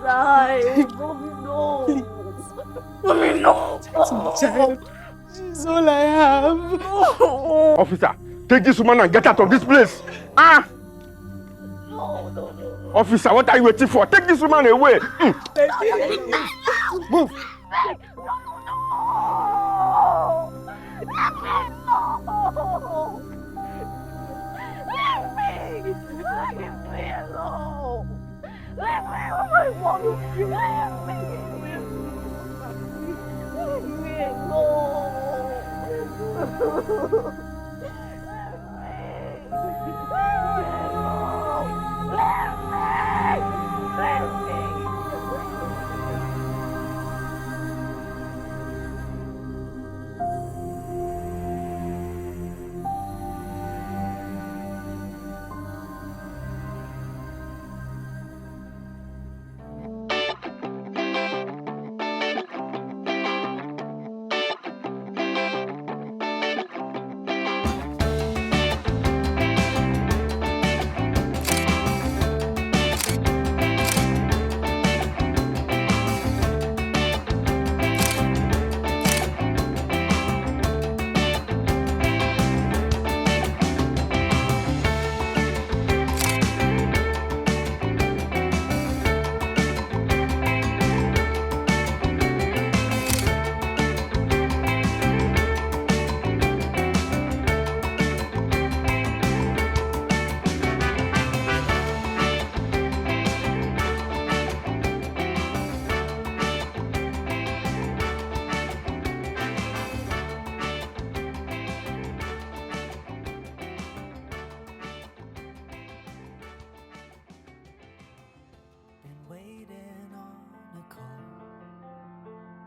alive. Mommy, no. Mommy, no. Child, she's all I have. No. Officer, take this woman and get out of this place. Ah! No. Officer, what are you waiting for? Take this woman away. Move.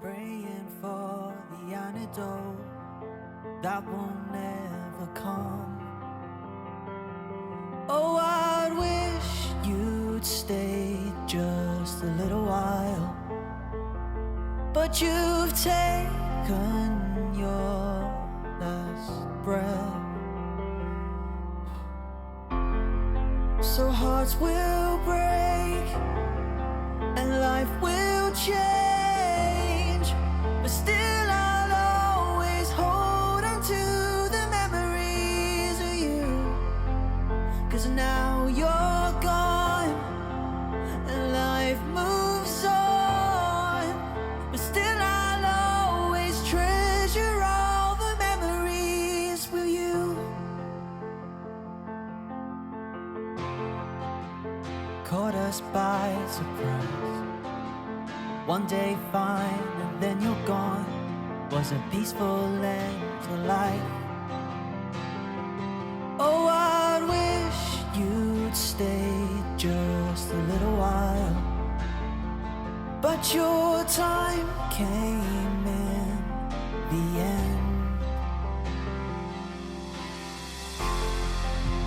Praying for the antidote that will never come. Oh, I wish you'd stay just a little while, but you've taken your last breath. So hearts will break and life will change. But still I'll always hold on to the memories of you. 'Cause now you're gone and life moves on. But still I'll always treasure all the memories with you. Caught us by surprise. One day fine and then you're gone. Was a peaceful end to life. Oh, I wish you'd stay just a little while, but your time came in the end.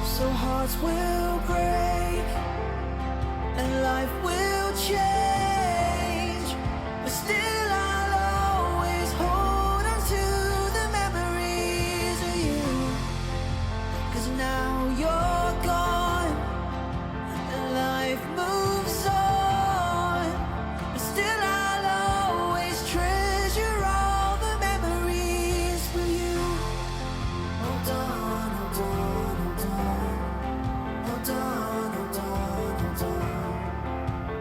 So hearts will break and life will change, but still I'll always hold on to the memories of you. 'Cause now you're gone and life moves on, but still I'll always treasure all the memories with you. Hold on, hold on, hold on. Hold on, hold on, hold on.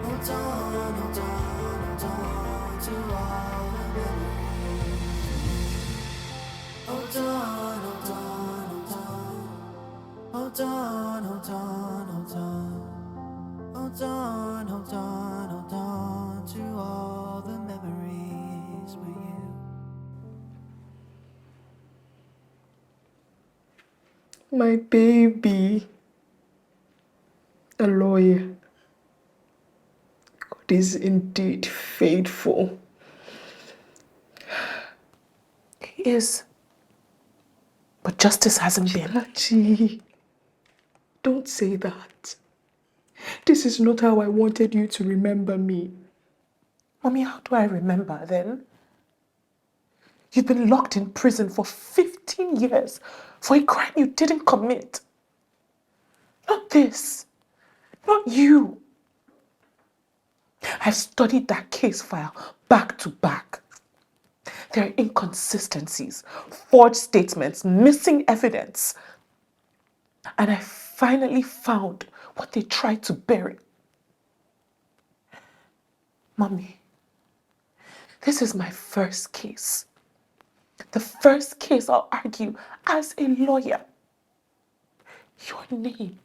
Hold on, hold on, hold on to all the memories. Hold on, hold on, hold on. Hold on, hold on, hold on. Hold on, hold on, hold on to all the memories with you. My baby. A lawyer. God is indeed faithful. He is. But justice hasn't been. Chilachi, don't say that. This is not how I wanted you to remember me. Mommy, how do I remember then? You've been locked in prison for 15 years for a crime you didn't commit. Not this. Not you. I've studied that case file back to back. There are inconsistencies, forged statements, missing evidence. And I finally found what they tried to bury. Mommy, this is my first case. The first case I'll argue as a lawyer. Your name,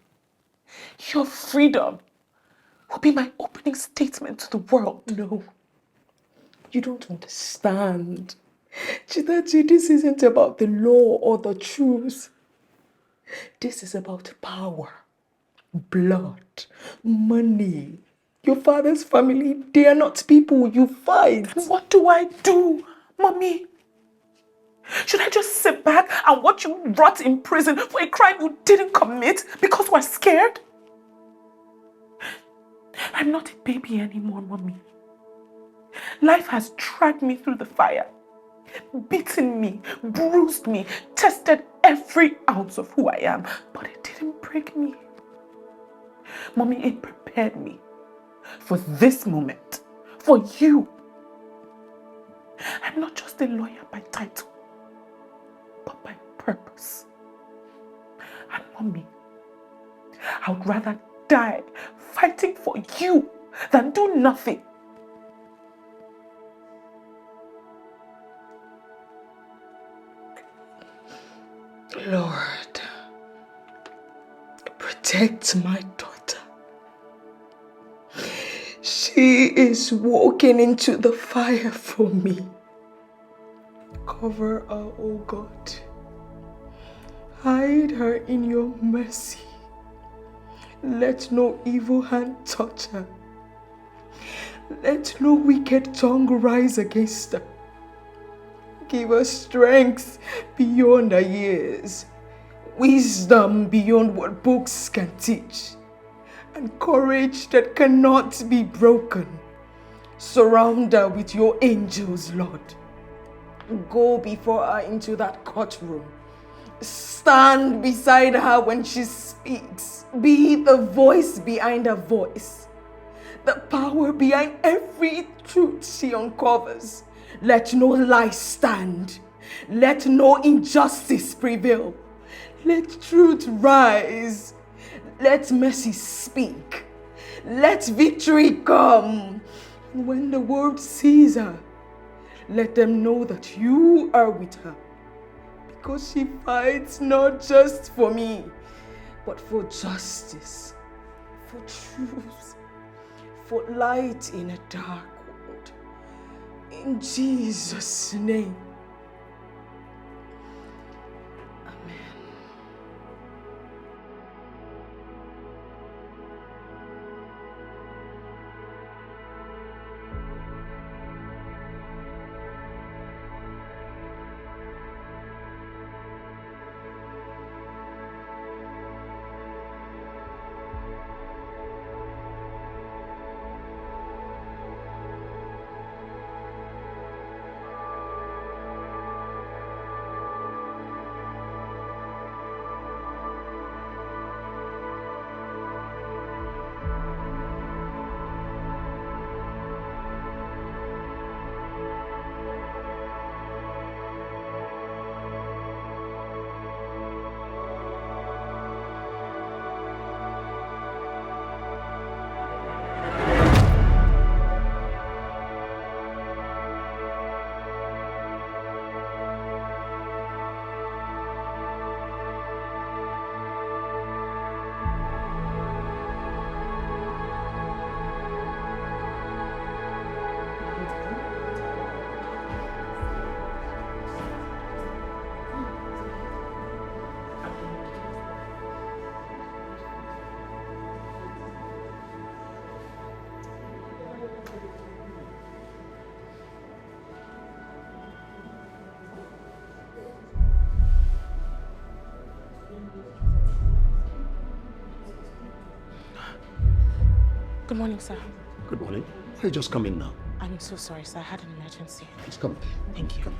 your freedom will be my opening statement to the world. No, you don't understand. Chidachi, this isn't about the law or the truth. This is about power, blood, money. Your father's family, they are not people you fight. What do I do, Mommy? Should I just sit back and watch you rot in prison for a crime you didn't commit because we're scared? I'm not a baby anymore, Mommy. Life has dragged me through the fire, beaten me, bruised me, tested every ounce of who I am, but it didn't break me. Mommy, it prepared me for this moment, for you. I'm not just a lawyer by title, but by purpose. And Mommy, I would rather die fighting for you than do nothing. Lord, protect my daughter. She is walking into the fire for me. Cover her, oh God. Hide her in your mercy. Let no evil hand touch her. Let no wicked tongue rise against her. Give her strength beyond her years, wisdom beyond what books can teach, and courage that cannot be broken. Surround her with your angels, Lord. Go before her into that courtroom. Stand beside her when she speaks. Be the voice behind her voice, the power behind every truth she uncovers. Let no lie stand. Let no injustice prevail. Let truth rise. Let mercy speak. Let victory come. And when the world sees her, let them know that you are with her. Because she fights not just for me, but for justice, for truth, for light in a dark world. In Jesus' name. Amen. Good morning, sir. Good morning. I just come in now. I'm so sorry, sir. I had an emergency. Please come. Thank you. Come.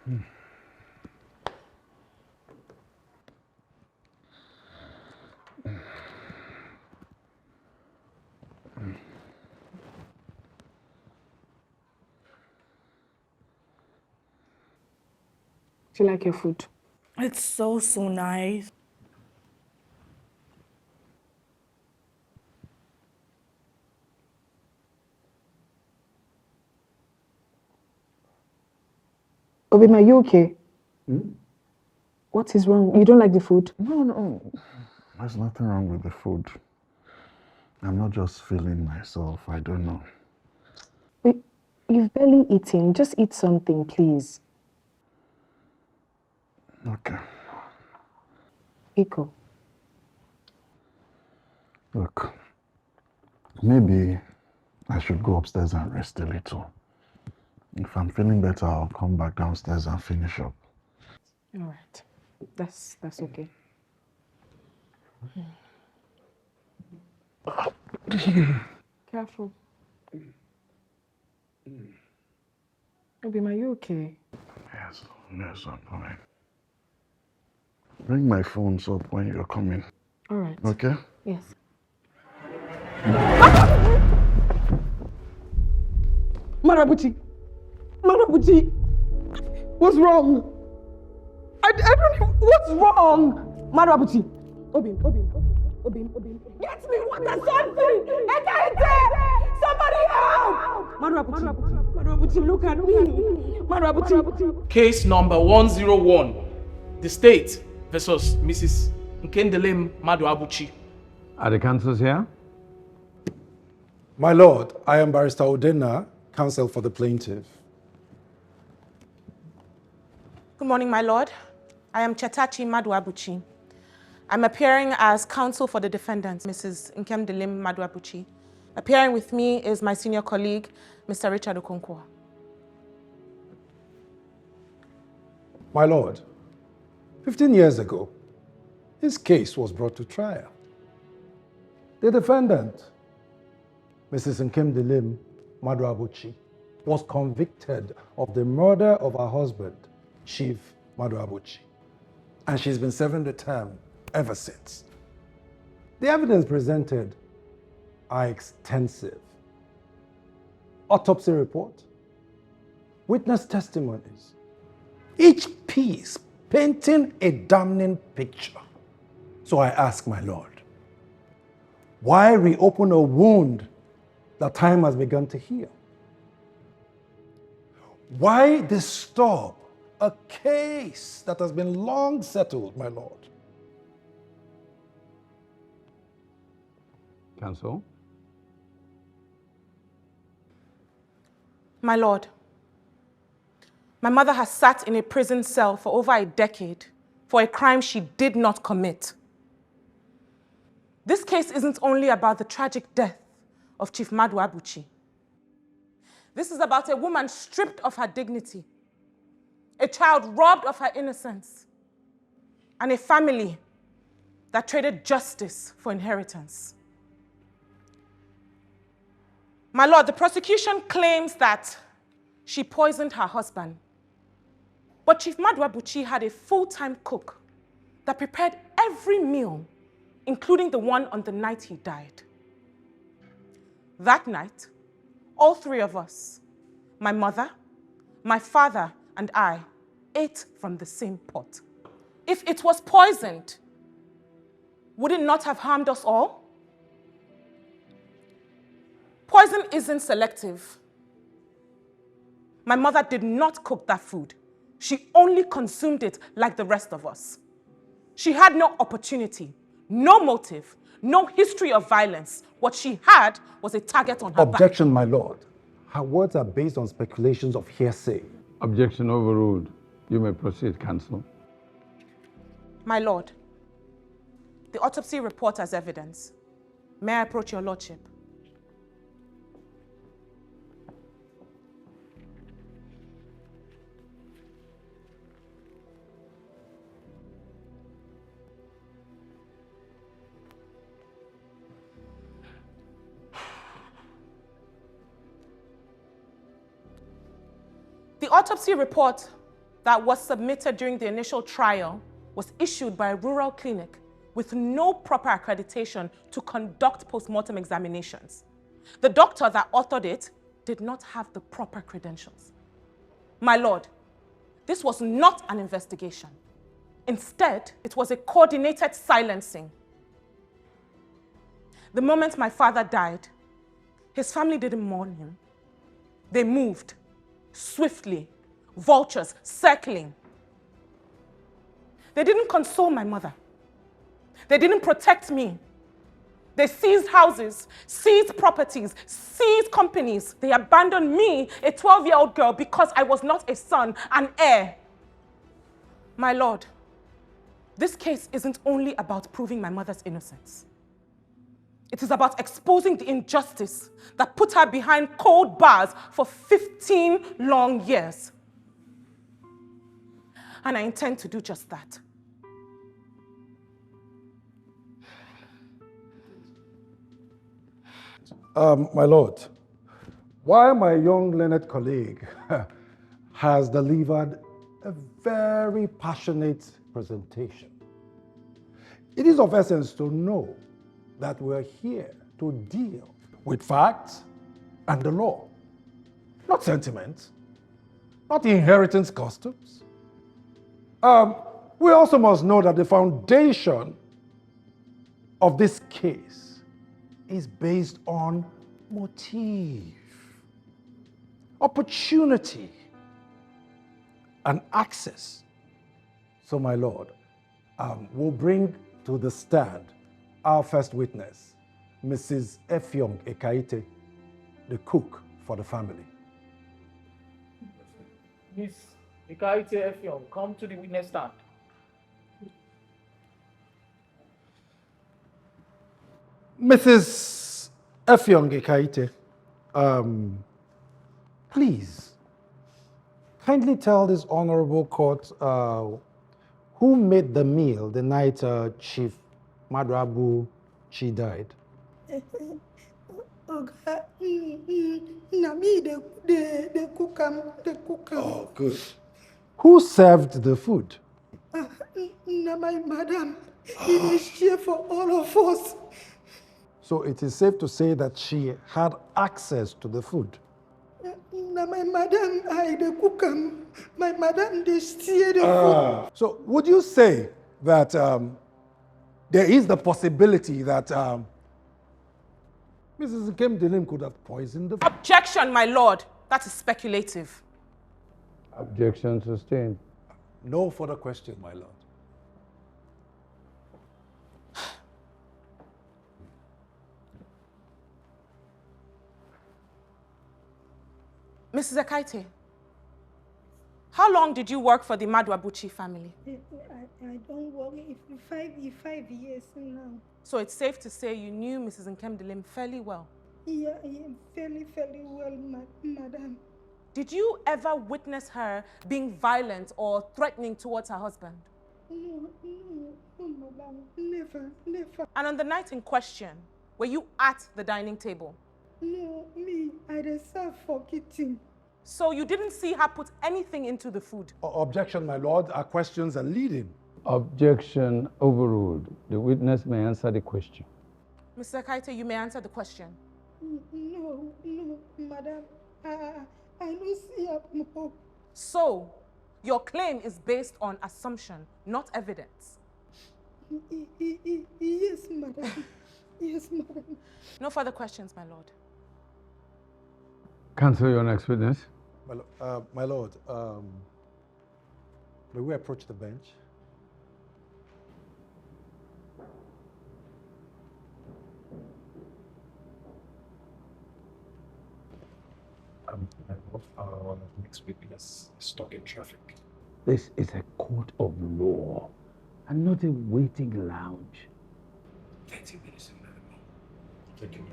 Do you like your food? It's so nice. Obim, are you okay? What is wrong? You don't like the food? No. There's nothing wrong with the food. I'm not just feeling myself. I don't know. Wait, you've barely eaten. Just eat something, please. Okay. Iko. Look, maybe I should go upstairs and rest a little. If I'm feeling better, I'll come back downstairs and finish up. All right. That's okay. Careful. Obim, are you okay? Yes, I'm fine. Bring my phones up when you're coming. All right. Okay? Yes. Marabuchi! What's wrong? I don't know. What's wrong? Marabuchi! Obim. Get me water, something! Somebody help! Marabuchi, look at me! Marabuchi! Case number 101. The State versus Mrs. Nkendele Maduabuchi. Are the counsels here? My lord, I am Barrister Odena, counsel for the plaintiff. Good morning, my lord. I am Chetachi Maduabuchi. I'm appearing as counsel for the defendant, Mrs. Nkendele Maduabuchi. Appearing with me is my senior colleague, Mr. Richard Okonkwo. My lord, 15 years ago, his case was brought to trial. The defendant, Mrs. Nkendele Maduabuchi, was convicted of the murder of her husband, Chief Maduabuchi, and she's been serving the term ever since. The evidence presented are extensive. Autopsy report, witness testimonies, each piece painting a damning picture. So I ask, my lord, why reopen a wound that time has begun to heal? Why disturb a case that has been long settled, my lord? Counsel? My lord, my mother has sat in a prison cell for over a decade for a crime she did not commit. This case isn't only about the tragic death of Chief Maduabuchi. This is about a woman stripped of her dignity, a child robbed of her innocence, and a family that traded justice for inheritance. My lord, the prosecution claims that she poisoned her husband. But Chief Maduabuchi had a full-time cook that prepared every meal, including the one on the night he died. That night, all three of us, my mother, my father, and I, ate from the same pot. If it was poisoned, would it not have harmed us all? Poison isn't selective. My mother did not cook that food. She only consumed it like the rest of us. She had no opportunity, no motive, no history of violence. What she had was a target on her back. Objection, my lord. Her words are based on speculations of hearsay. Objection overruled. You may proceed, counsel. My lord, the autopsy report as evidence. May I approach your lordship? The autopsy report that was submitted during the initial trial was issued by a rural clinic with no proper accreditation to conduct post-mortem examinations. The doctor that authored it did not have the proper credentials. My lord, this was not an investigation. Instead, it was a coordinated silencing. The moment my father died, his family didn't mourn him. They moved swiftly, vultures circling. They didn't console my mother. They didn't protect me. They seized houses, seized properties, seized companies. They abandoned me, a 12-year-old girl, because I was not a son, an heir. My lord, this case isn't only about proving my mother's innocence. It is about exposing the injustice that put her behind cold bars for 15 long years. And I intend to do just that. My lord, while my young learned colleague has delivered a very passionate presentation, it is of essence to know that we're here to deal with facts and the law, not sentiment, not inheritance customs. We also must know that the foundation of this case is based on motive, opportunity, and access. So, my lord, we'll bring to the stand our first witness, Mrs. Efyong Ekaite, the cook for the family. Miss Ekaite Efyong, come to the witness stand. Mrs. Efyong Ekaite, please, kindly tell this honorable court who made the meal the night Chief Madrabu Chi died. The cook. Oh, good. Who served the food? My madam, it is here for all of us. So it is safe to say that she had access to the food. My madam, the cook. My madam, they steal the food. So would you say that there is the possibility that Mrs. Nkemdilim could have poisoned the food? Objection, my lord. That is speculative. Objection sustained. No further question, my lord. Mrs. Ekaite, how long did you work for the Madwabuchi family? I don't work. Five years now. So it's safe to say you knew Mrs. Nkemdilim fairly well. Yeah, fairly well, madam. Did you ever witness her being violent or threatening towards her husband? No, madam. Never. And on the night in question, were you at the dining table? No, me, I deserve forgetting. So you didn't see her put anything into the food? Objection, my lord. Our questions are leading. Objection overruled. The witness may answer the question. Mr. Ekaite, you may answer the question. No, madam. I don't see her. No. So, your claim is based on assumption, not evidence. Yes, madam. Yes, madam. No further questions, my lord. Cancel your next witness. My lord, may we approach the bench? Our next witness is stuck in traffic. This is a court of law and not a waiting lounge. 30 minutes in there. Thank you,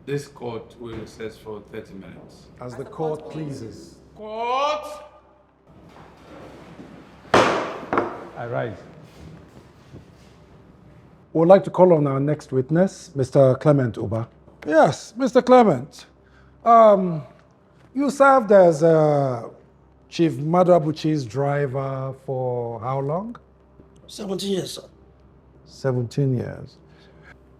This court will recess for 30 minutes. As the court pleases. Court! I rise. We would like to call on our next witness, Mr. Clement Uba. Yes, Mr. Clement. You served as Chief Madabuchi's driver for how long? 17 years, sir. 17 years.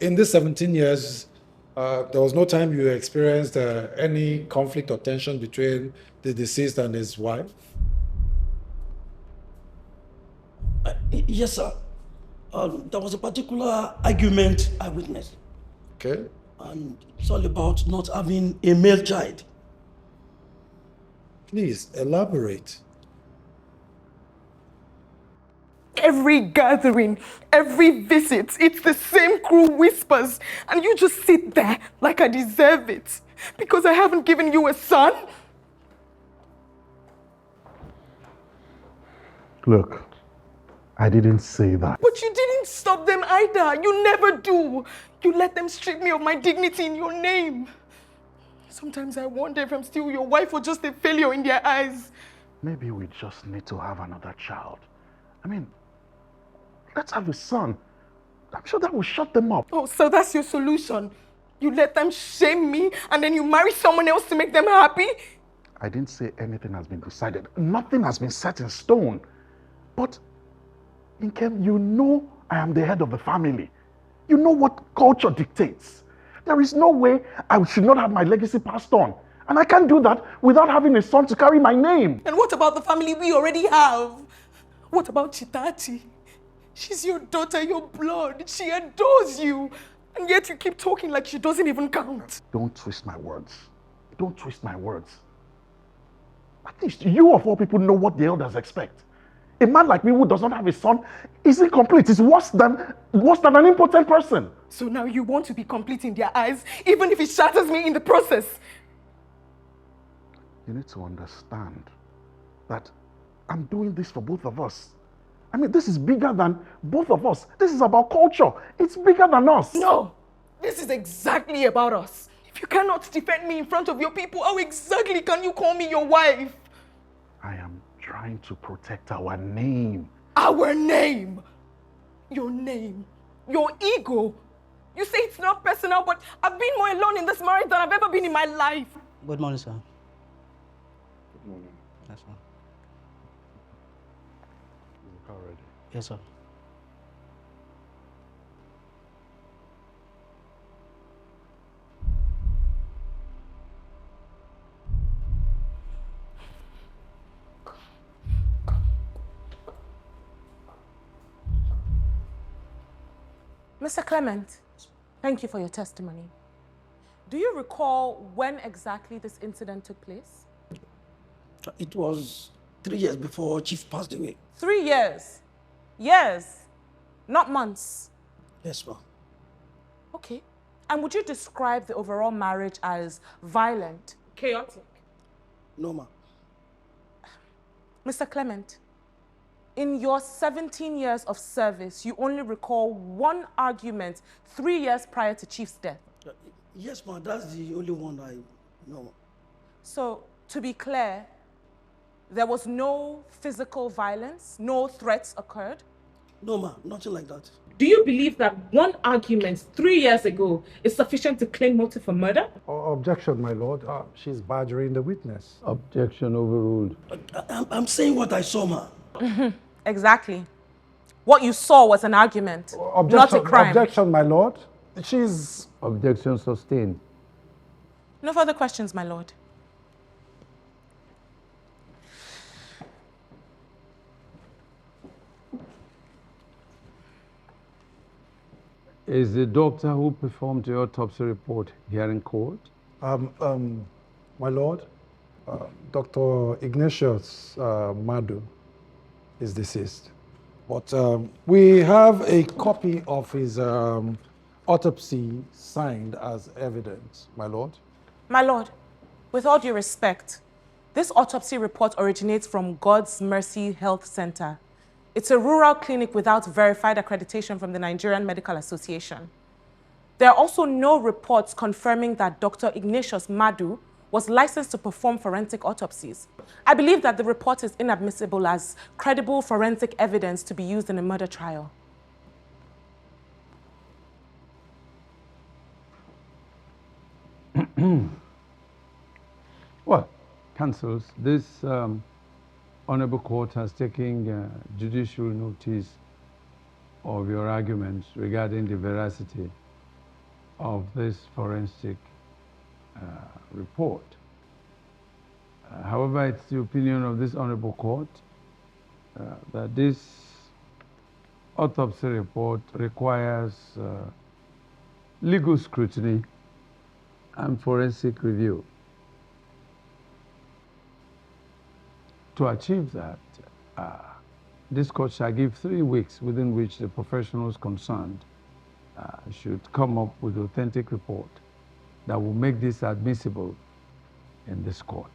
In this 17 years, there was no time you experienced any conflict or tension between the deceased and his wife? Yes, sir. There was a particular argument I witnessed. Okay. And it's all about not having a male child. Please elaborate. Every gathering, every visit, it's the same crew whispers. And you just sit there like I deserve it. Because I haven't given you a son. Look, I didn't say that. But you didn't stop them either. You never do. You let them strip me of my dignity in your name. Sometimes I wonder if I'm still your wife or just a failure in their eyes. Maybe we just need to have another child. I mean, let's have a son. I'm sure that will shut them up. Oh, so that's your solution? You let them shame me and then you marry someone else to make them happy? I didn't say anything has been decided. Nothing has been set in stone. But, Nkem, you know I am the head of the family. You know what culture dictates. There is no way I should not have my legacy passed on. And I can't do that without having a son to carry my name. And what about the family we already have? What about Chitachi? She's your daughter, your blood. She adores you. And yet you keep talking like she doesn't even count. Don't twist my words. Don't twist my words. At least you of all people know what the elders expect. A man like me who does not have a son is incomplete. It's worse than an impotent person. So now you want to be complete in their eyes, even if it shatters me in the process. You need to understand that I'm doing this for both of us. I mean, this is bigger than both of us. This is about culture. It's bigger than us. No, this is exactly about us. If you cannot defend me in front of your people, how exactly can you call me your wife? I am trying to protect our name. Our name? Your name? Your ego? You say it's not personal, but I've been more alone in this marriage than I've ever been in my life. Good morning, sir. Good morning. Yes, sir. Is the car ready? Yes, sir. Mr. Clement, thank you for your testimony. Do you recall when exactly this incident took place? It was 3 years before Chief passed away. 3 years? Years, not months. Yes, ma'am. Okay. And would you describe the overall marriage as violent, chaotic? No, ma'am. Mr. Clement, in your 17 years of service, you only recall one argument 3 years prior to Chief's death. Yes, ma'am. That's the only one I know. So, to be clear, there was no physical violence, no threats occurred? No, ma'am. Nothing like that. Do you believe that one argument 3 years ago is sufficient to claim motive for murder? Objection, my lord. She's badgering the witness. Objection overruled. I'm saying what I saw, ma'am. Exactly. What you saw was an argument, not a crime. Objection, my lord. She's... Objection sustained. No further questions, my lord. Is the doctor who performed the autopsy report here in court? My lord, Dr. Ignatius Madu is deceased. But we have a copy of his autopsy signed as evidence, my lord. My lord, with all due respect, this autopsy report originates from God's Mercy Health Center. It's a rural clinic without verified accreditation from the Nigerian Medical Association. There are also no reports confirming that Dr. Ignatius Madu was licensed to perform forensic autopsies. I believe that the report is inadmissible as credible forensic evidence to be used in a murder trial. Well, counsels, this Honorable Court has taken judicial notice of your arguments regarding the veracity of this forensic report. However, it's the opinion of this Honorable Court that this autopsy report requires legal scrutiny and forensic review. To achieve that, this court shall give 3 weeks within which the professionals concerned should come up with an authentic report that will make this admissible in this court.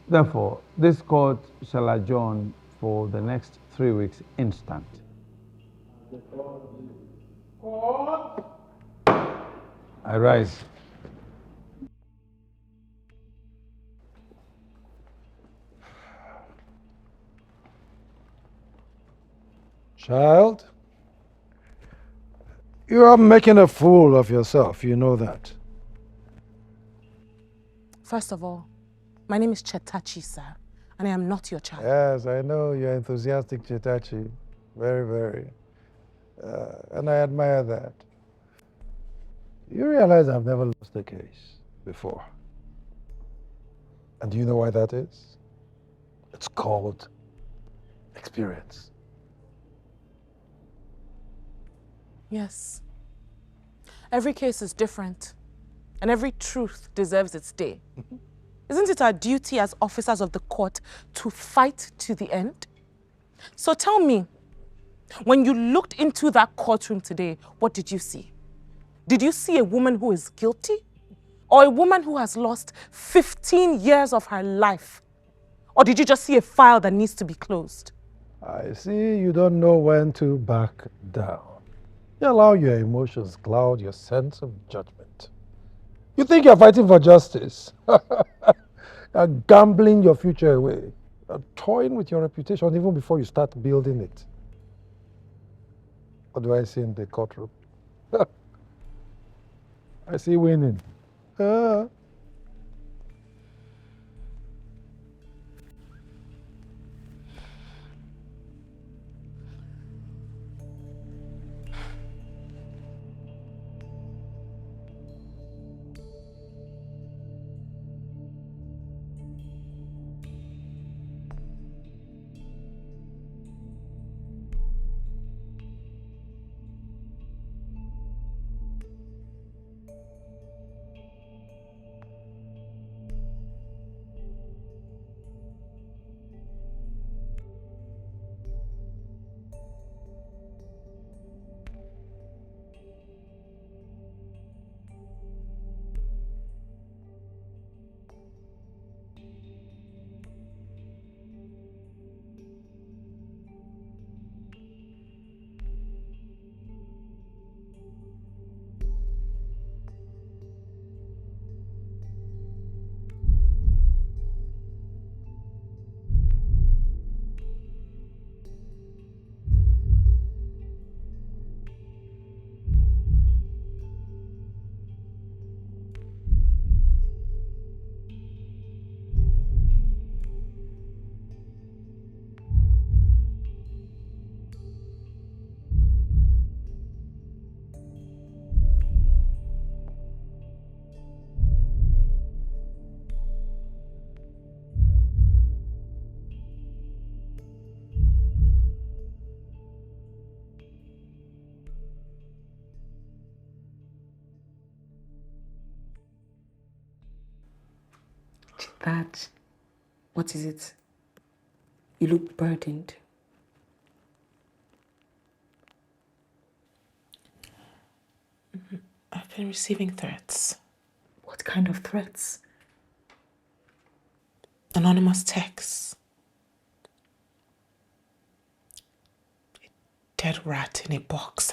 Therefore, this court shall adjourn for the next 3 weeks instant. I rise. Child, you are making a fool of yourself, you know that. First of all, my name is Chetachi, sir, and I am not your child. Yes, I know you're enthusiastic, Chetachi. Very, very. And I admire that. You realize I've never lost a case before. And do you know why that is? It's called experience. Yes. Every case is different, and every truth deserves its day. Isn't it our duty as officers of the court to fight to the end? So tell me, when you looked into that courtroom today, what did you see? Did you see a woman who is guilty? Or a woman who has lost 15 years of her life? Or did you just see a file that needs to be closed? I see you don't know when to back down. You allow your emotions cloud your sense of judgment. You think you're fighting for justice. You're gambling your future away. You're toying with your reputation even before you start building it. What do I see in the courtroom? I see winning. Dad, what is it? You look burdened. I've been receiving threats. What kind of threats? Anonymous texts. A dead rat in a box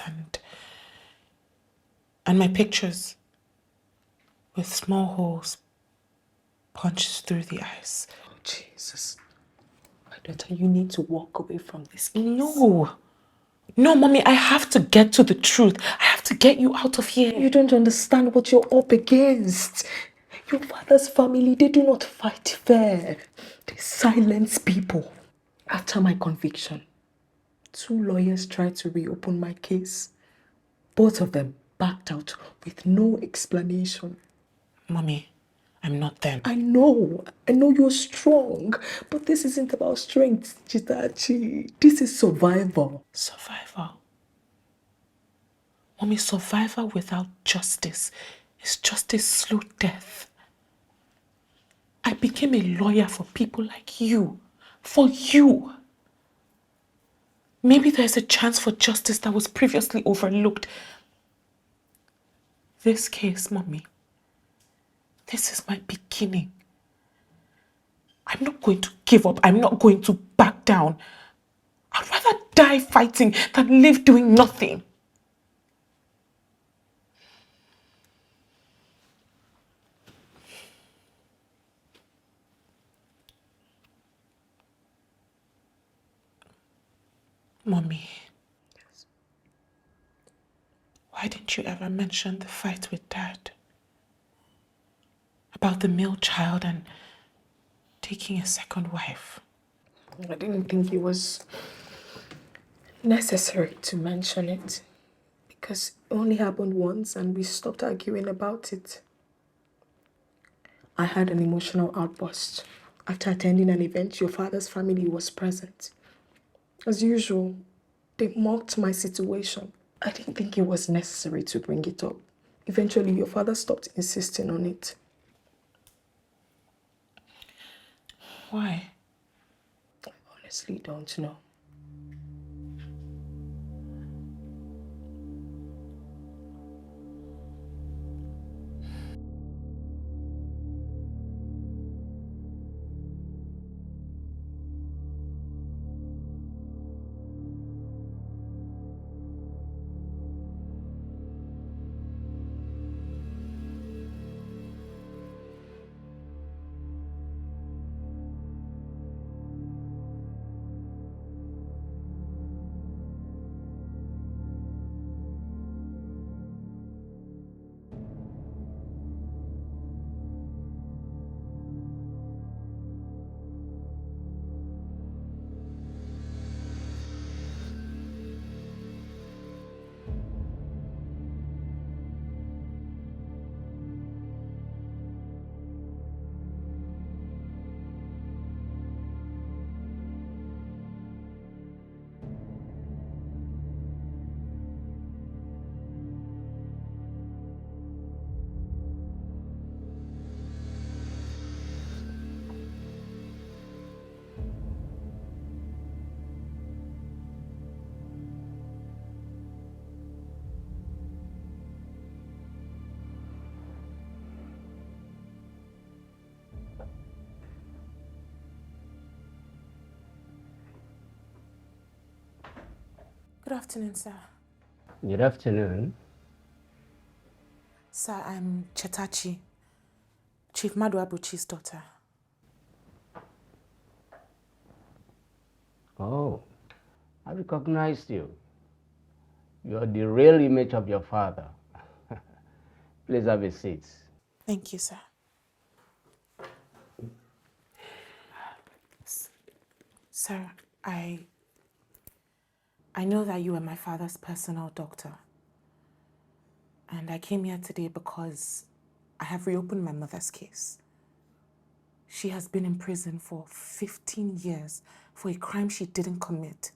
and my pictures with small holes punched through the eyes. Oh, Jesus. My daughter, you need to walk away from this case. No, Mommy, I have to get to the truth. I have to get you out of here. You don't understand what you're up against. Your father's family, they do not fight fair. They silence people. After my conviction, 2 lawyers tried to reopen my case. Both of them backed out with no explanation. Mommy, I'm not them. I know you're strong, but this isn't about strength, Chitachi. This is survival. Survival. Mommy, survival without justice is just a slow death. I became a lawyer for people like you. For you. Maybe there's a chance for justice that was previously overlooked. This case, Mommy, this is my beginning. I'm not going to give up. I'm not going to back down. I'd rather die fighting than live doing nothing. Mommy, why didn't you ever mention the fight with Dad? About the male child and taking a second wife? I didn't think it was necessary to mention it because it only happened once and we stopped arguing about it. I had an emotional outburst after attending an event. Your father's family was present. As usual, they mocked my situation. I didn't think it was necessary to bring it up. Eventually, your father stopped insisting on it. Why? I honestly don't know. Good afternoon, sir. Good afternoon. Sir, I'm Chetachi, Chief Maduabuchi's daughter. Oh, I recognized you. You're the real image of your father. Please have a seat. Thank you, sir. Sir, I know that you are my father's personal doctor. And I came here today because I have reopened my mother's case. She has been in prison for 15 years for a crime she didn't commit.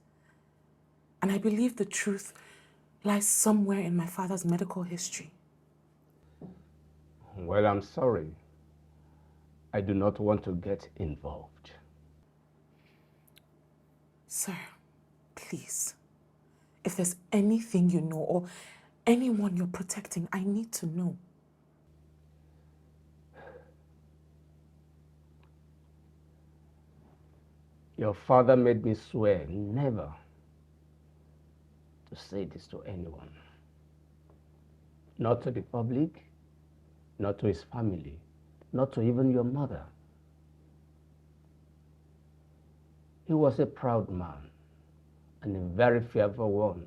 And I believe the truth lies somewhere in my father's medical history. Well, I'm sorry. I do not want to get involved. Sir, please, if there's anything you know or anyone you're protecting, I need to know. Your father made me swear never to say this to anyone. Not to the public, not to his family, not to even your mother. He was a proud man and a very fearful one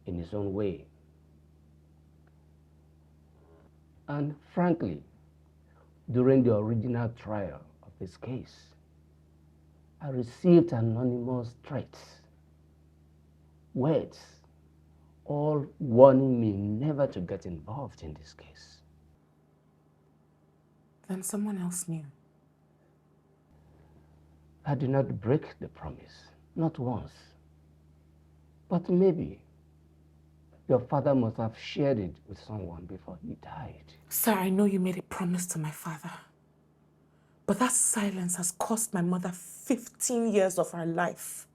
in his own way. And frankly, during the original trial of this case, I received anonymous threats, words, all warning me never to get involved in this case. Then someone else knew. I did not break the promise, not once. But maybe your father must have shared it with someone before he died. Sir, I know you made a promise to my father. But that silence has cost my mother 15 years of her life.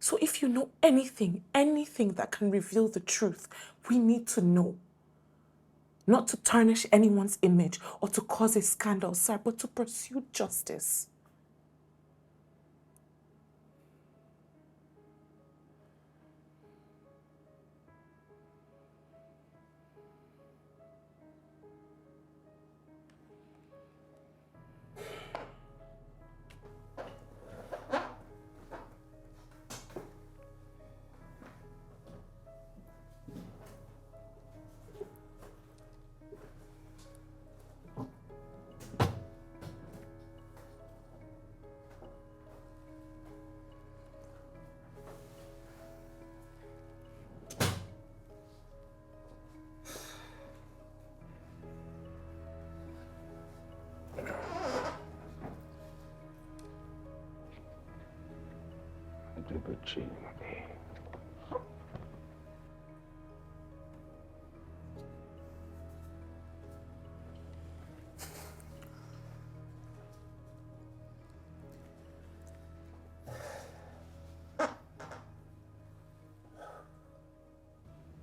So if you know anything that can reveal the truth, we need to know. Not to tarnish anyone's image or to cause a scandal, sir, but to pursue justice.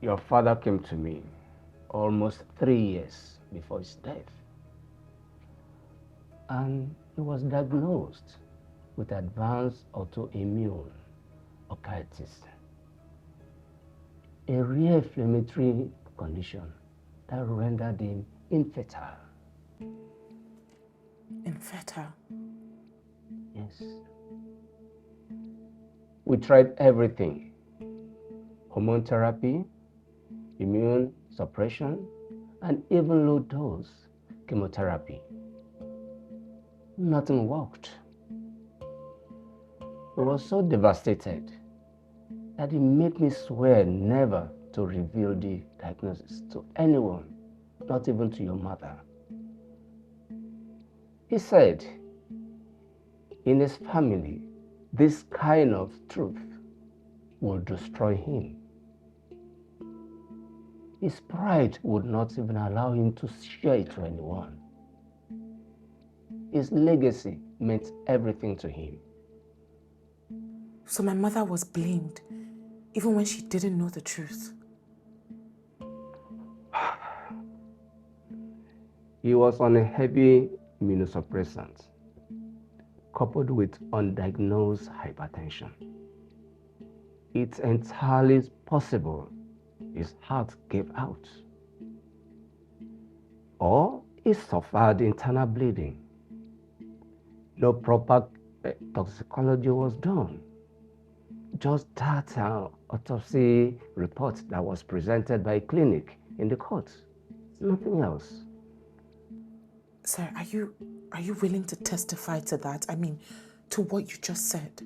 Your father came to me almost 3 years before his death. And he was diagnosed with advanced autoimmune bronchitis, a rare inflammatory condition that rendered him infertile. Infertile? Yes. We tried everything: hormone therapy, immune suppression, and even low-dose chemotherapy. Nothing worked. He was so devastated that he made me swear never to reveal the diagnosis to anyone, not even to your mother. He said, in his family, this kind of truth will destroy him. His pride would not even allow him to share it to anyone. His legacy meant everything to him. So my mother was blamed, even when she didn't know the truth. He was on a heavy immunosuppressant, coupled with undiagnosed hypertension. It's entirely possible his heart gave out, or he suffered internal bleeding. No proper toxicology was done. Just that autopsy report that was presented by a clinic in the court. Nothing else. Sir, are you willing to testify to that? I mean, to what you just said?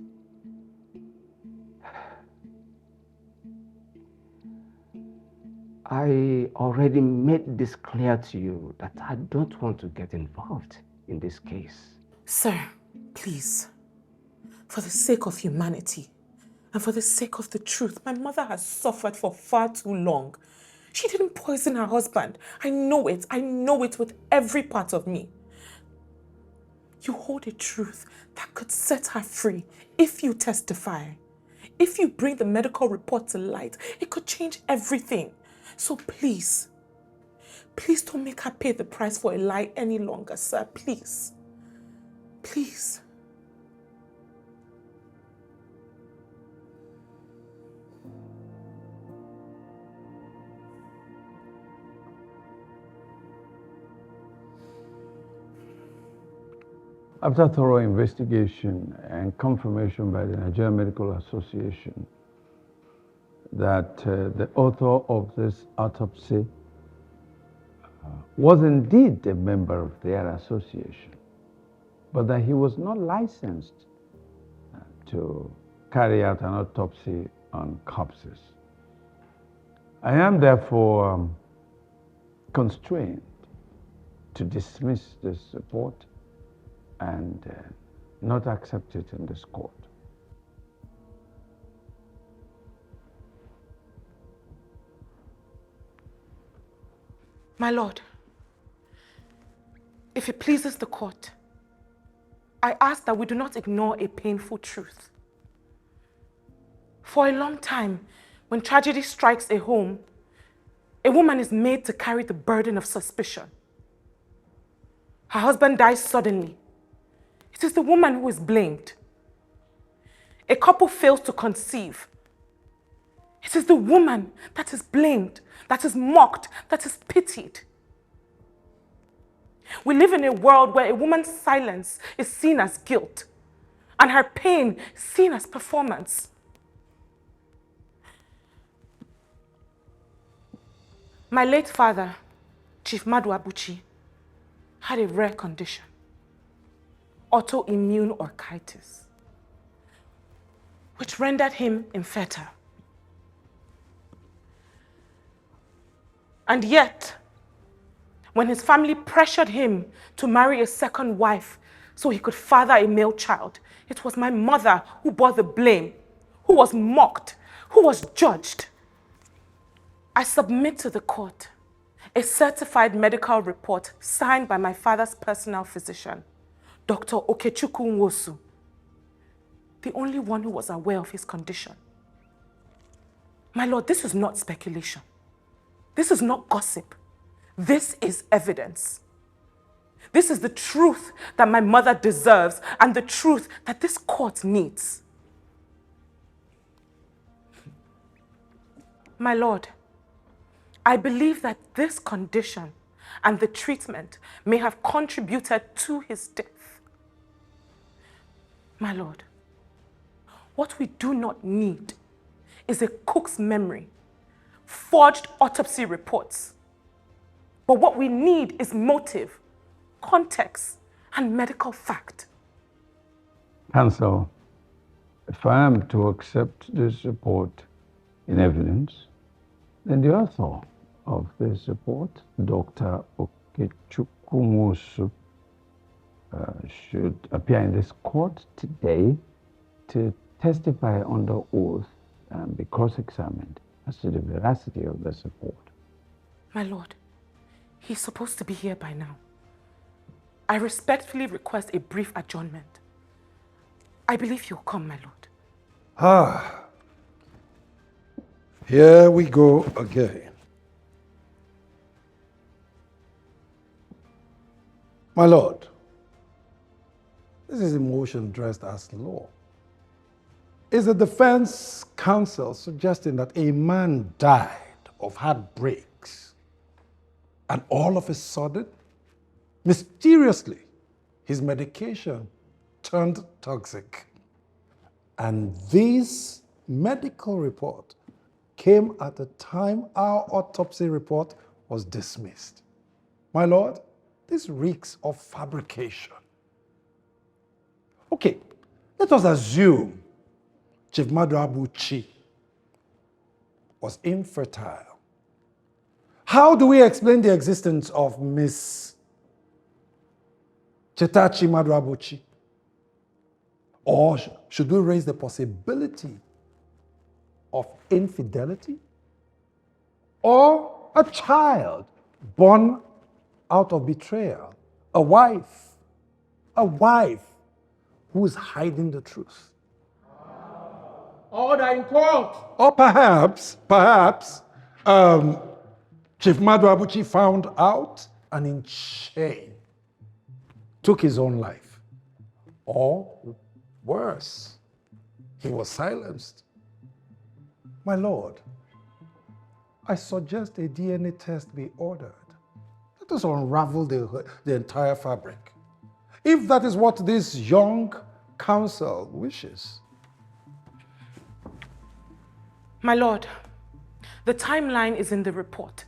I already made this clear to you that I don't want to get involved in this case. Sir, please, for the sake of humanity and for the sake of the truth, my mother has suffered for far too long. She didn't poison her husband. I know it with every part of me. You hold a truth that could set her free if you testify. If you bring the medical report to light, it could change everything. So please don't make her pay the price for a lie any longer, sir. Please. Please. After thorough investigation and confirmation by the Nigerian Medical Association that the author of this autopsy was indeed a member of their association, but that he was not licensed to carry out an autopsy on corpses. I am therefore constrained to dismiss this report and not accept it in this court. My lord, if it pleases the court, I ask that we do not ignore a painful truth. For a long time, when tragedy strikes a home, a woman is made to carry the burden of suspicion. Her husband dies suddenly. It is the woman who is blamed. A couple fails to conceive. It is the woman that is blamed, that is mocked, that is pitied. We live in a world where a woman's silence is seen as guilt and her pain seen as performance. My late father, Chief Madu Abuchi, had a rare condition, autoimmune orchitis, which rendered him infertile. And yet, when his family pressured him to marry a second wife so he could father a male child, it was my mother who bore the blame, who was mocked, who was judged. I submit to the court a certified medical report signed by my father's personal physician, Dr. Okechukwu Nwosu, the only one who was aware of his condition. My lord, this is not speculation. This is not gossip. This is evidence. This is the truth that my mother deserves and the truth that this court needs. My lord, I believe that this condition and the treatment may have contributed to his death. My lord, what we do not need is a cook's memory, forged autopsy reports. But what we need is motive, context, and medical fact. Counsel, if I am to accept this report in evidence, then the author of this report, Dr. Okechukwu Nwosu, should appear in this court today to testify under oath and be cross-examined as to the veracity of this report. My lord, he's supposed to be here by now. I respectfully request a brief adjournment. I believe he'll come, my lord. Here we go again. My lord, this is a motion dressed as law. Is the defense counsel suggesting that a man died of heartbreaks and all of a sudden, mysteriously, his medication turned toxic? And this medical report came at the time our autopsy report was dismissed. My lord, this reeks of fabrication. Okay, let us assume Chief Madu Abuchi was infertile. How do we explain the existence of Miss Chetachi Madu Abuchi? Or should we raise the possibility of infidelity? Or a child born out of betrayal? A wife who is hiding the truth? Order in court. Or perhaps, Chief Madu Abuchi found out and in shame took his own life. Or worse, he was silenced. My lord, I suggest a DNA test be ordered. Let us unravel the entire fabric. If that is what this young counsel wishes. My lord, the timeline is in the report.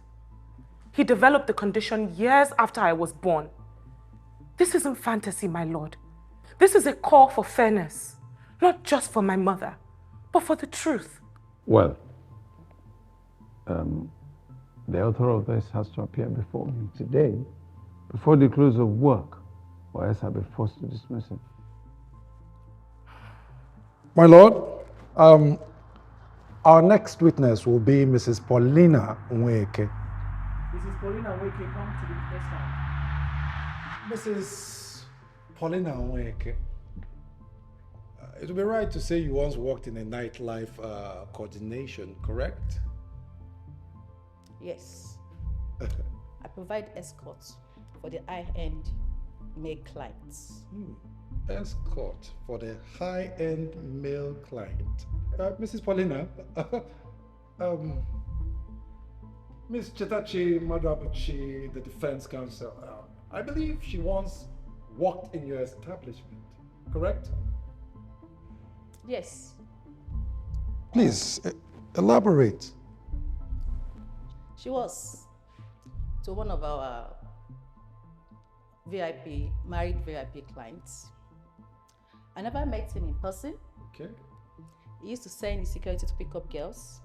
He developed the condition years after I was born. This isn't fantasy, my lord. This is a call for fairness, not just for my mother, but for the truth. Well, the author of this has to appear before me today, before the close of work, or else I'll be forced to dismiss him. My lord, our next witness will be Mrs. Paulina Nweke. Mrs. Paulina Nweke, come to the press stand. Mrs. Paulina Nweke, it would be right to say you once worked in a nightlife coordination, correct? Yes. I provide escorts for the high-end male clients. Escort for the high-end male client. Mrs. Paulina, Ms. Chetachi Madrabuchi, the defense counsel, I believe she once worked in your establishment, correct? Yes. Please, elaborate. She was to one of our married VIP clients. I never met him in person. Okay. He used to send his security to pick up girls.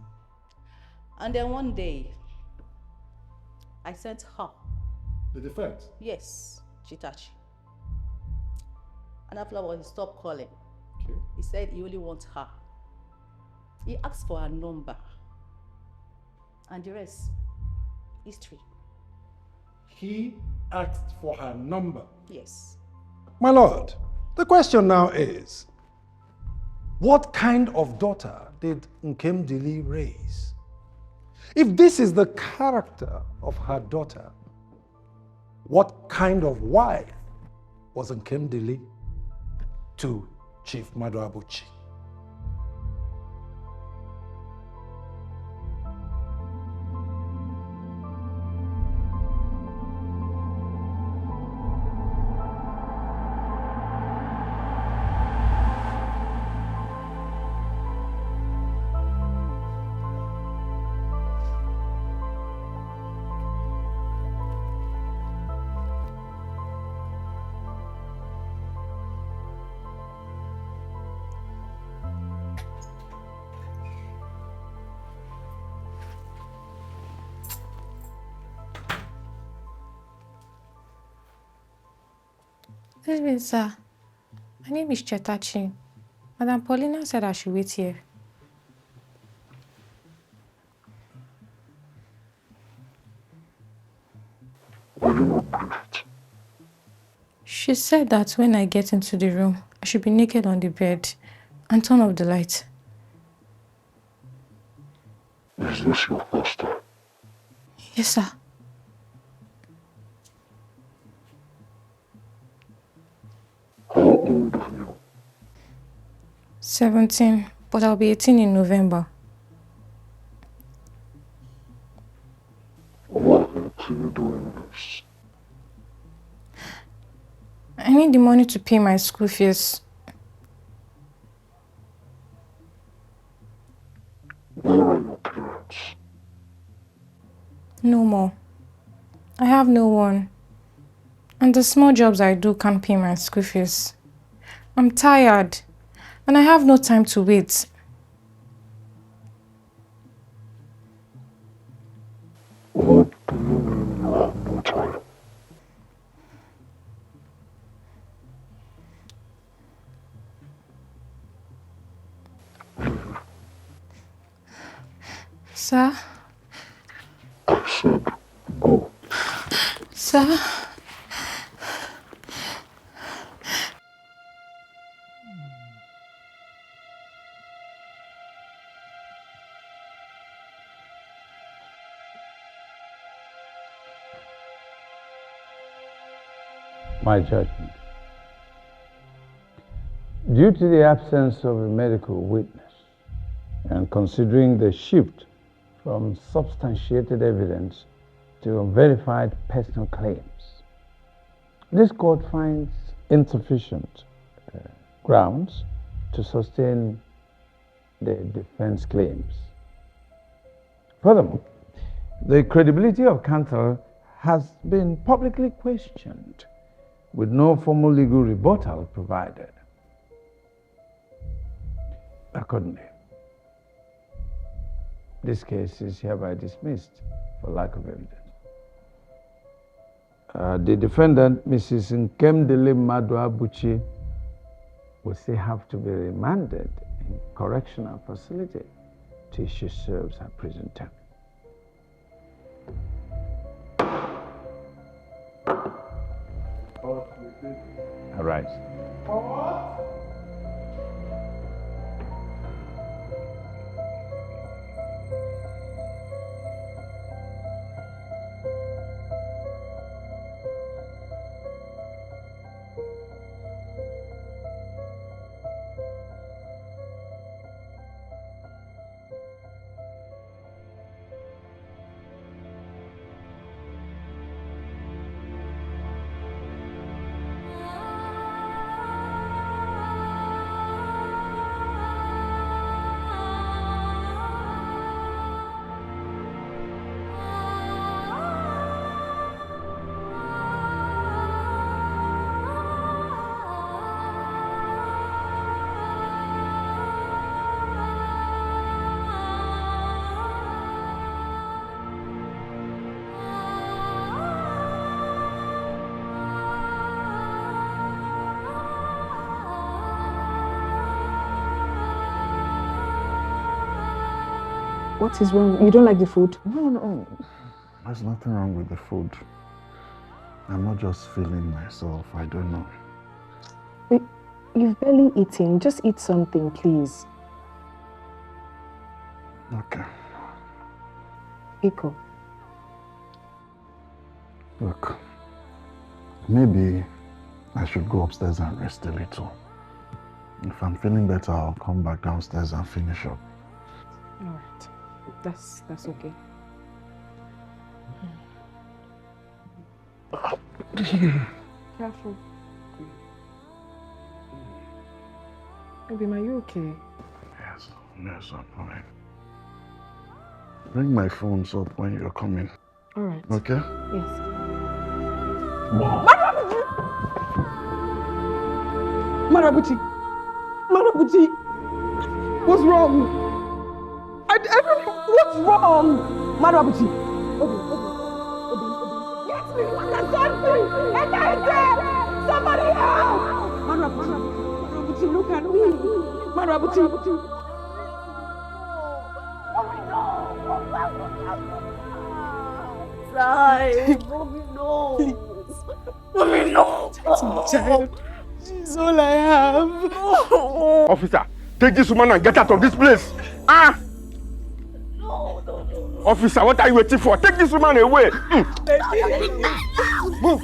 And then one day, I sent her. The defense? Yes, Chitachi. And afterwards, he stopped calling. Okay. He said he only wants her. He asked for her number. And the rest, history. He asked for her number? Yes. My lord, the question now is, what kind of daughter did Nkem Dili raise? If this is the character of her daughter, what kind of wife was Nkem Dili to Chief Madrabuchi? Hey, sir. My name is Chetachi. Madam Paulina said I should wait here. She said that when I get into the room, I should be naked on the bed and turn off the light. Is this your first time? Yes, sir. How old are you? 17, but I'll be 18 in November. Why are you doing this? I need the money to pay my school fees. Where are your parents? No more. I have no one. And the small jobs I do can't pay my school fees. I'm tired. And I have no time to wait. What do you mean you have no time? Sir? I said go. Sir? My judgment. Due to the absence of a medical witness and considering the shift from substantiated evidence to verified personal claims, this court finds insufficient grounds to sustain the defense claims. Furthermore, The credibility of Cantor has been publicly questioned, with no formal legal rebuttal provided. Accordingly, this case is hereby dismissed for lack of evidence. The defendant, Mrs. Nkemdele Abuchi, will still have to be remanded in correctional facility till she serves her prison term. Arise. What is wrong? You don't like the food? No. There's nothing wrong with the food. I'm not just feeling myself. I don't know. Wait, you've barely eaten. Just eat something, please. Okay. Iko. Look, maybe I should go upstairs and rest a little. If I'm feeling better, I'll come back downstairs and finish up. All right. That's okay. Careful. Baby, are you okay? Yes, I'm fine. Bring my phones up when you're coming. All right. Okay? Yes. Wow. Marabuchi! What's wrong? What's wrong? Marabuchi! Obi. Yes, me want something! Somebody help! Marabuchi, look at me! Marabuchi! Mommy, no! That's my child. She's all I have. Officer, take this woman and get out of this place. Officer, what are you waiting for? Take this woman away. Move.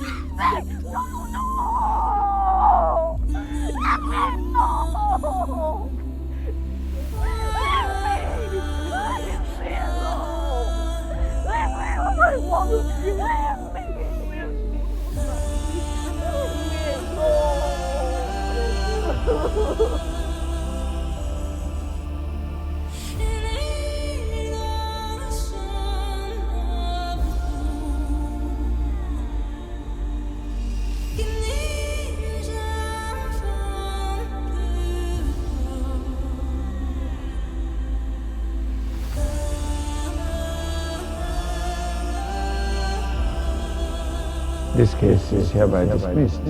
This case is hereby dismissed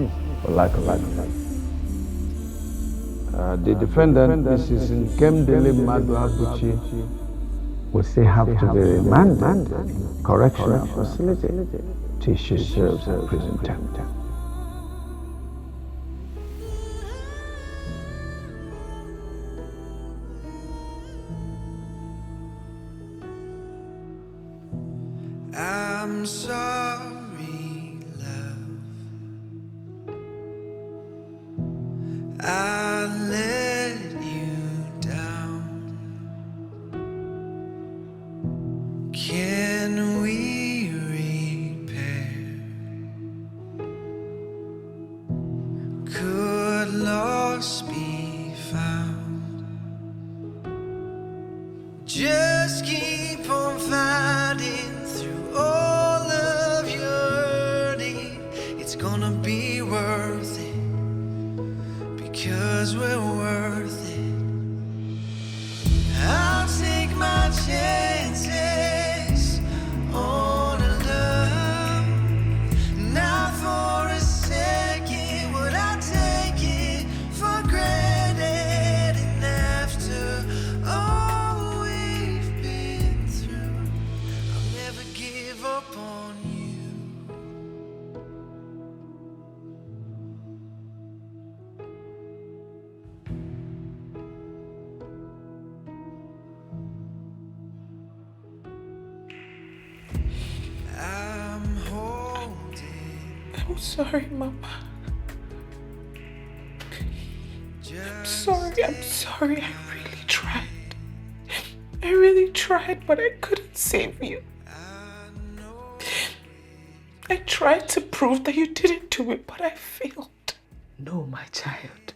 for lack of evidence. The defendant, Mrs. Nkemdele Abuchi, will still have to be remanded in correctional facility till she serves her prison term. I'm sorry, love. I let you down. Can we repair? Could loss be found? Just keep on fighting through. 'cause we're worth it. I'll take my chances on a love. Not for a second would I take it for granted. And after all we've been through, I'll never give up on you. I'm sorry, Mama. I'm sorry, I'm sorry. I really tried. I really tried, but I couldn't save you. I tried to prove that you didn't do it, but I failed. No, my child.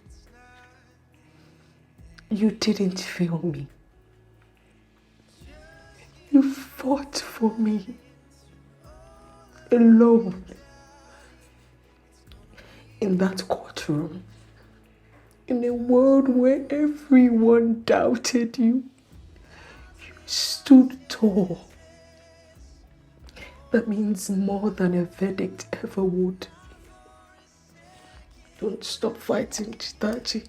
You didn't fail me. You fought for me. Alone. In that courtroom. In a world where everyone doubted you. You stood tall. That means more than a verdict ever would. Don't stop fighting, Chitachi.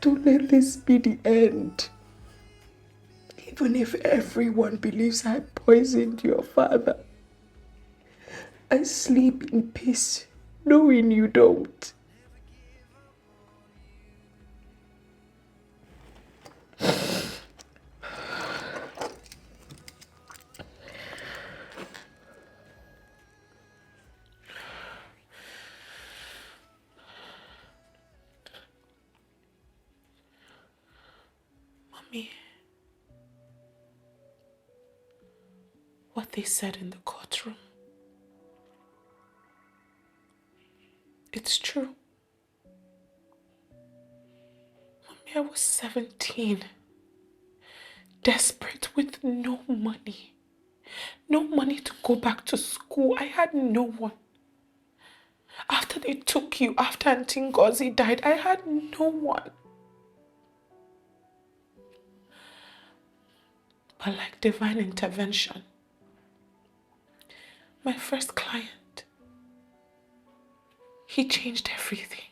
Don't let this be the end. Even if everyone believes I poisoned your father, I sleep in peace knowing you don't. Mommy, what they said in the courtroom, it's true. Mommy, I was 17, desperate with no money. No money to go back to school. I had no one. After they took you, after Auntie Ngozi died, I had no one. But like divine intervention, my first client, he changed everything.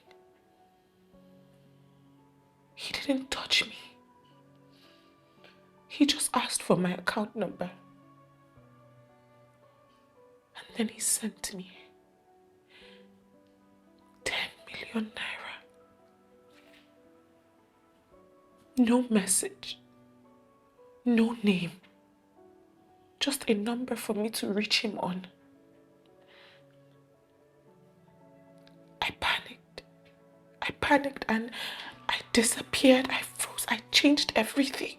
He didn't touch me. He just asked for my account number. And then he sent me 10 million naira. No message. No name. Just a number for me to reach him on. I panicked and I disappeared. I froze. I changed everything.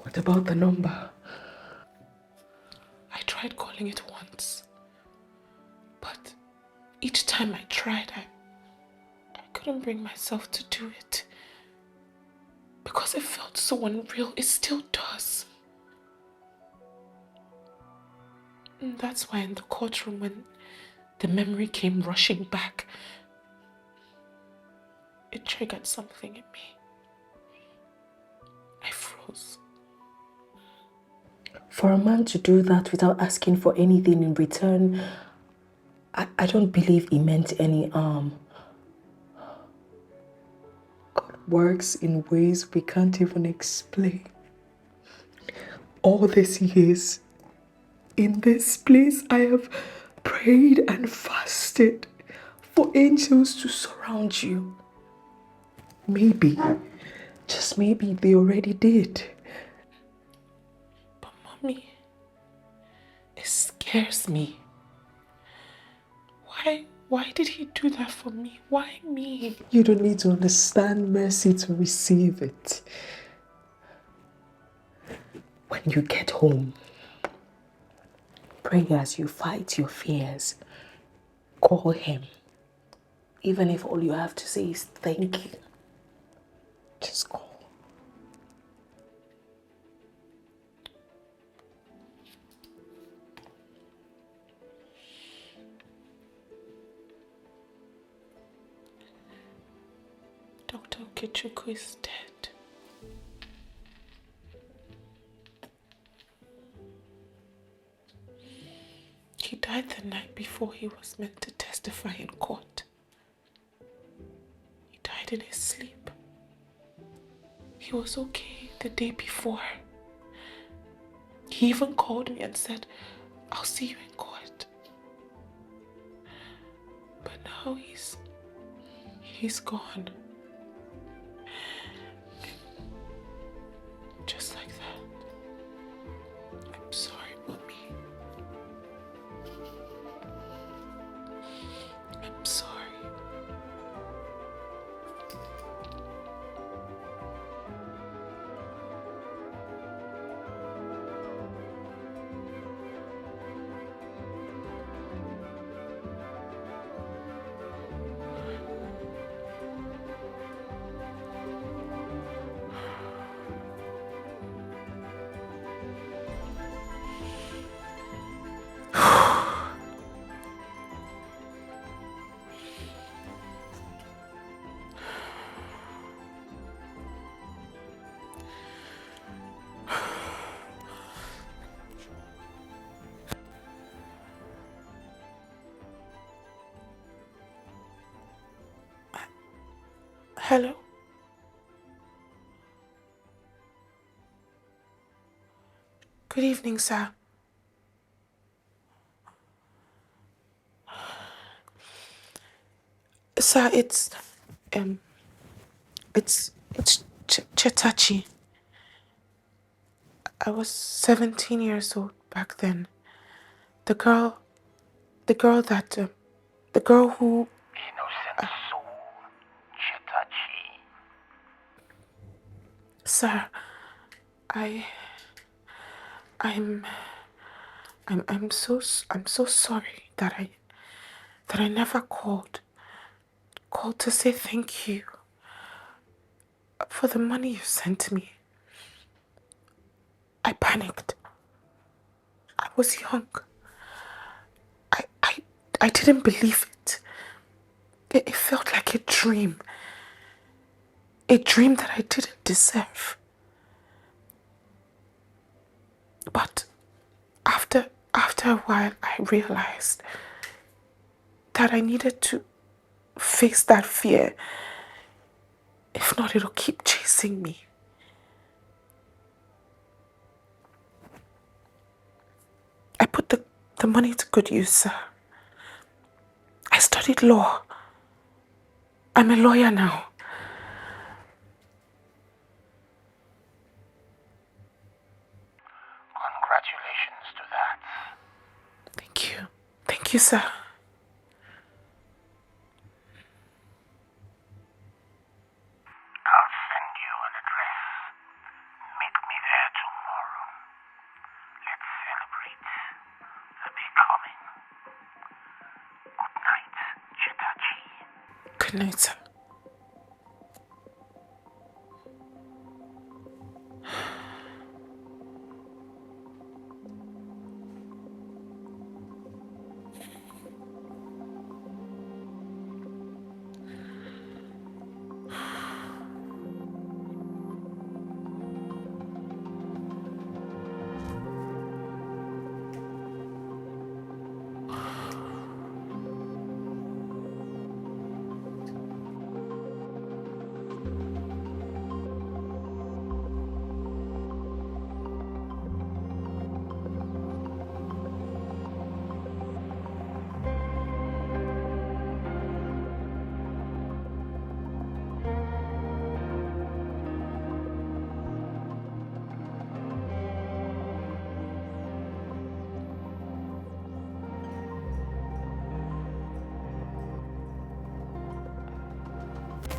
What about the number? I tried calling it once. But each time I tried, I couldn't bring myself to do it. Because it felt so unreal. It still does. And that's why in the courtroom, when the memory came rushing back, it triggered something in me. I froze. For a man to do that without asking for anything in return, I don't believe he meant any harm. God works in ways we can't even explain. All these years, in this place, I have prayed and fasted for angels to surround you. Maybe, just maybe, they already did. But Mommy, it scares me. Why did he do that for me? Why me? You don't need to understand mercy to receive it. When you get home, pray as you fight your fears. Call him. Even if all you have to say is thank you. Just call. Okechukwu is dead. He died the night before he was meant to testify in court. He died in his sleep. He was okay the day before. He even called me and said, "I'll see you in court." But now he's gone. Just like that. I'm sorry, Mommy. I'm sorry. Hello? Good evening, sir. Sir, it's Chetachi. I was 17 years old back then. The girl who... Innocent soul, Chetachi. Sir, I'm so sorry that I never called to say thank you for the money you sent me. I panicked. I was young. I didn't believe it. It felt like a dream. A dream that I didn't deserve. But after a while, I realized that I needed to face that fear. If not, it'll keep chasing me. I put the money to good use, sir. I studied law. I'm a lawyer now. Congratulations to that. Thank you. Thank you, sir. I'll send you an address. Meet me there tomorrow. Let's celebrate the becoming. Good night, Chetachi. Good night, sir.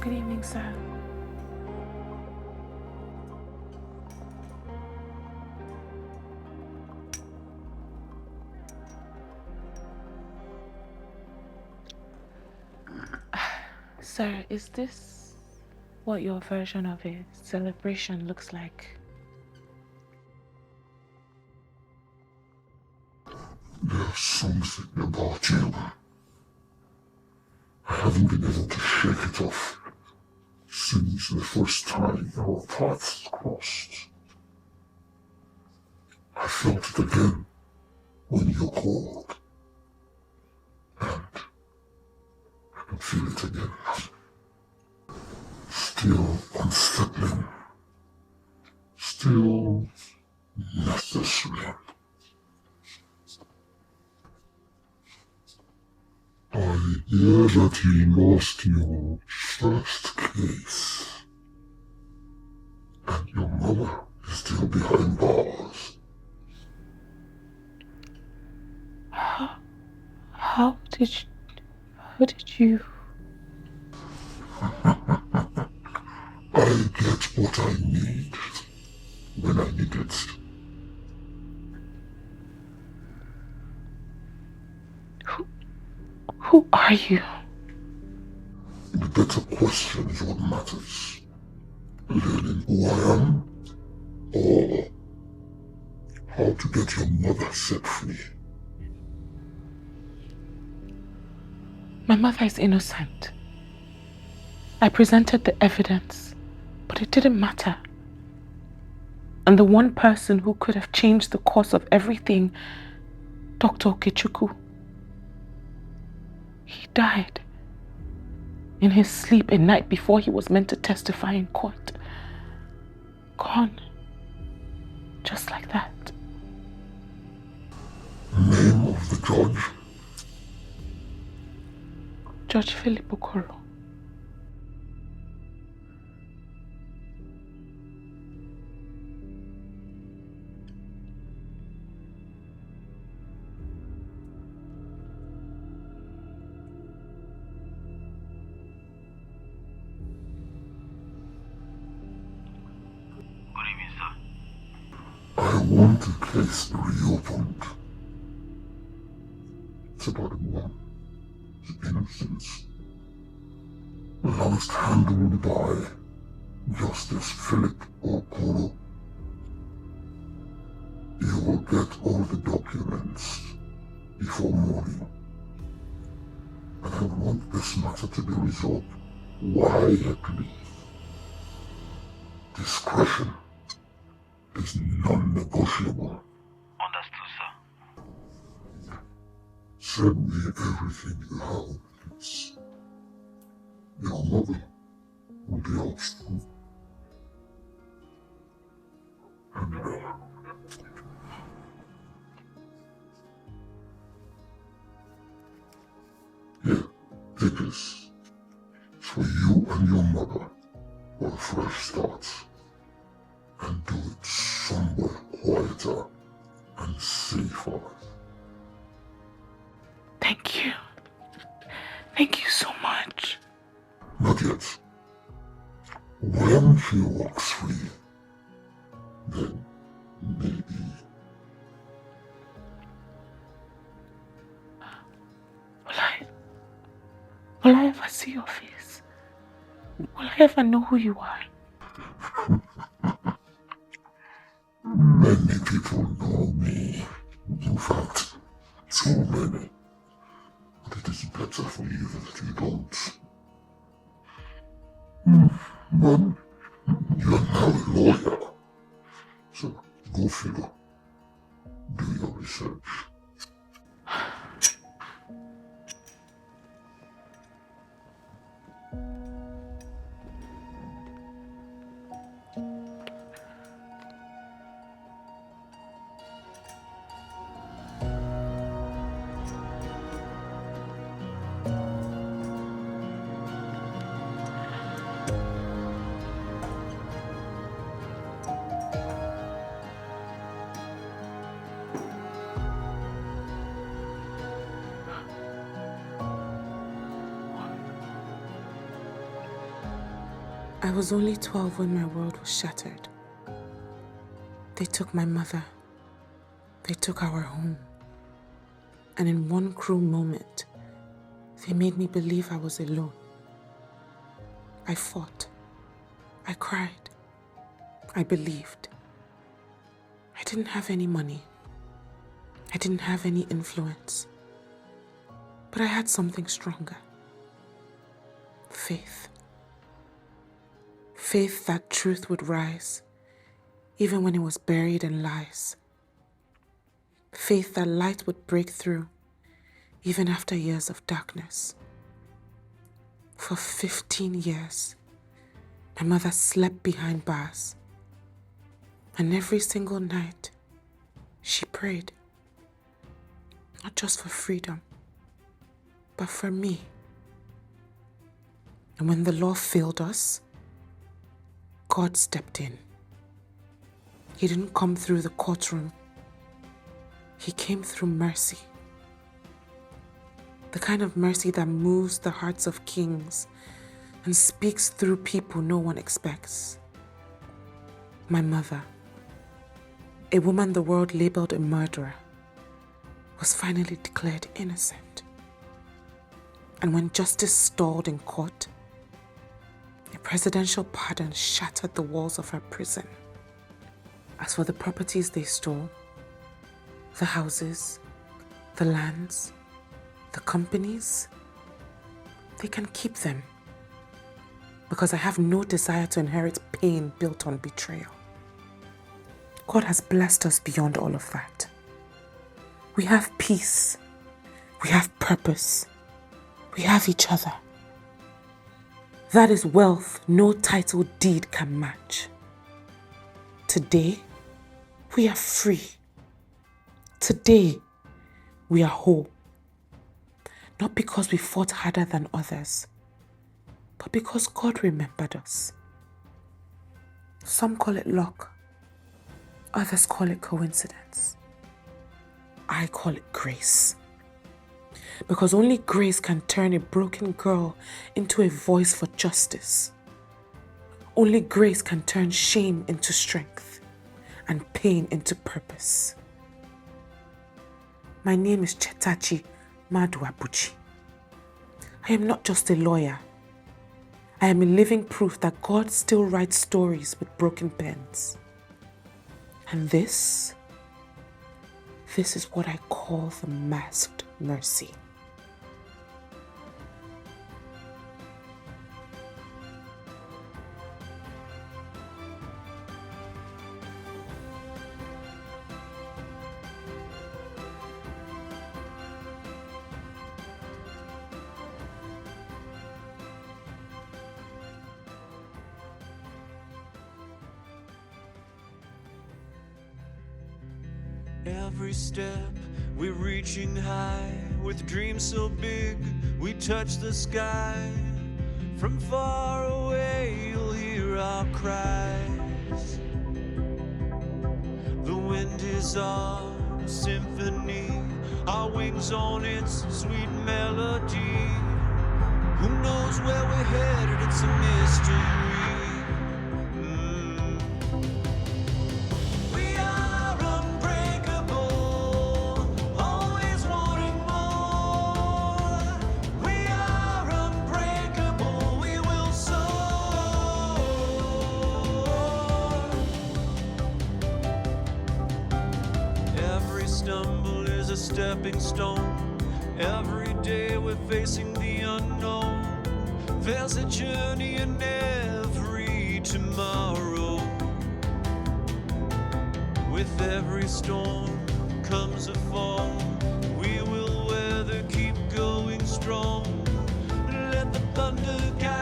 Good evening, sir. Sir, is this what your version of a celebration looks like? There's something about you. I haven't been able to shake it off since the first time our paths crossed. I felt it again when you called. And I can feel it again. Still unsettling. Still necessary. I hear that you lost your first case. And your mother is still behind bars. How did you? I get what I need when I need it. Who are you? The better question is what matters. Learning who I am, or how to get your mother set free. My mother is innocent. I presented the evidence, but it didn't matter. And the one person who could have changed the course of everything, Dr. Okechukwu, he died in his sleep a night before he was meant to testify in court. Gone. Just like that. Name of the judge? Judge Philip Okoro. I want the case reopened. It's about a woman's innocence. Last handled by Justice Philip Okoro. You will get all the documents before morning. And I want this matter to be resolved quietly. Discretion is non-negotiable. Understood, sir. Send me everything you have, please. Your mother will be out soon. And here, take this. It's for you and your mother for a fresh start. And do it somewhere quieter and safer. Thank you. Thank you so much. Not yet. When she walks free, then maybe. Will I ever see your face? Will I ever know who you are? Many people know me. In fact, too many. But it is better for you that you don't. But you are now a lawyer. So go figure. Do your research. I was only 12 when my world was shattered. They took my mother. They took our home. And in one cruel moment, they made me believe I was alone. I fought. I cried. I believed. I didn't have any money. I didn't have any influence. But I had something stronger. Faith. Faith that truth would rise, even when it was buried in lies. Faith that light would break through, even after years of darkness. For 15 years, my mother slept behind bars. And every single night, she prayed. Not just for freedom, but for me. And when the law failed us, God stepped in. He didn't come through the courtroom. He came through mercy. The kind of mercy that moves the hearts of kings and speaks through people no one expects. My mother, a woman the world labeled a murderer, was finally declared innocent. And when justice stalled in court, a presidential pardon shattered the walls of her prison. As for the properties they stole, the houses, the lands, the companies, they can keep them, because I have no desire to inherit pain built on betrayal. God has blessed us beyond all of that. We have peace, we have purpose, we have each other. That is wealth no title deed can match. Today, we are free. Today, we are whole. Not because we fought harder than others, but because God remembered us. Some call it luck. Others call it coincidence. I call it grace. Because only grace can turn a broken girl into a voice for justice. Only grace can turn shame into strength and pain into purpose. My name is Chetachi Maduabuchi. I am not just a lawyer. I am a living proof that God still writes stories with broken pens. And this is what I call the masked mercy. Every step we're reaching high, with dreams so big we touch the sky. From far away you'll hear our cries. The wind is our symphony, our wings on its sweet melody. Who knows where we're headed? It's a mystery. Stepping stone. Every day we're facing the unknown. There's a journey in every tomorrow. With every storm comes a fall. We will weather, keep going strong. Let the thunder guide